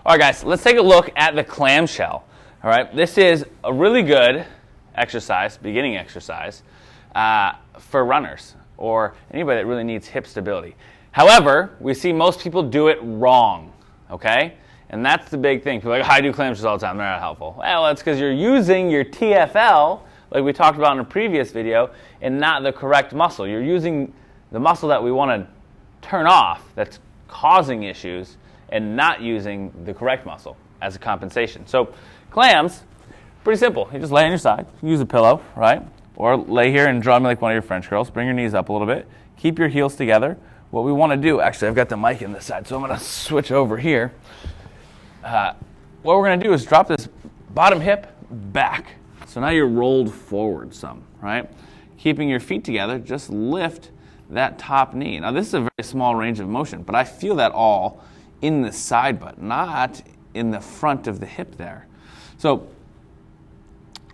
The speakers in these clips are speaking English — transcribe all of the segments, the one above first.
All right, guys, let's take a look at the clamshell. All right, this is a really good exercise, beginning exercise, for runners or anybody that really needs hip stability. However, we see most people do it wrong, okay? And that's the big thing. People are like, I do clamshells all the time, they're not helpful. Well, that's because you're using your TFL, like we talked about in a previous video, and not the correct muscle. You're using the muscle that we want to turn off that's causing issues and not using the correct muscle as a compensation. So clams, pretty simple. You just lay on your side, use a pillow, right? Or lay here and draw me like one of your French girls. Bring your knees up a little bit. Keep your heels together. What we want to do, actually I've got the mic in this side, so I'm going to switch over here. What we're going to do is drop this bottom hip back. So now you're rolled forward some, right? Keeping your feet together, just lift that top knee. Now this is a very small range of motion, but I feel that all in the side butt, not in the front of the hip there. So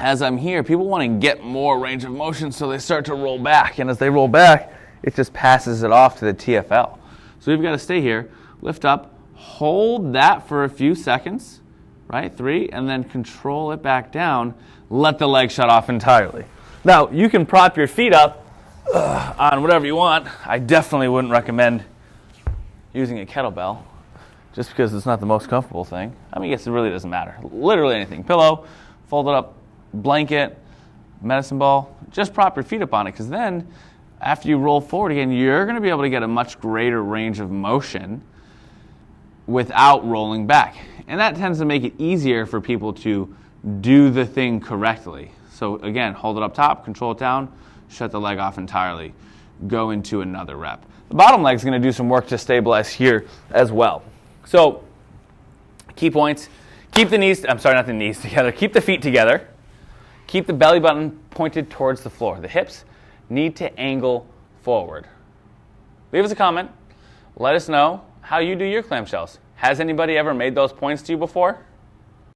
as I'm here, people want to get more range of motion, so they start to roll back. And as they roll back, it just passes it off to the TFL. So we've got to stay here, lift up, hold that for a few seconds, right? 3, and then control it back down. Let the leg shut off entirely. Now, you can prop your feet up on whatever you want. I definitely wouldn't recommend using a kettlebell, just because it's not the most comfortable thing. I mean, I guess it really doesn't matter. Literally anything. Pillow, folded up blanket, medicine ball. Just prop your feet up on it, because then after you roll forward again, you're going to be able to get a much greater range of motion without rolling back. And that tends to make it easier for people to do the thing correctly. So again, hold it up top, control it down, shut the leg off entirely. Go into another rep. The bottom leg is going to do some work to stabilize here as well. So, key points, keep the knees, I'm sorry, not the knees together, keep the feet together, keep the belly button pointed towards the floor. The hips need to angle forward. Leave us a comment, let us know how you do your clamshells. Has anybody ever made those points to you before?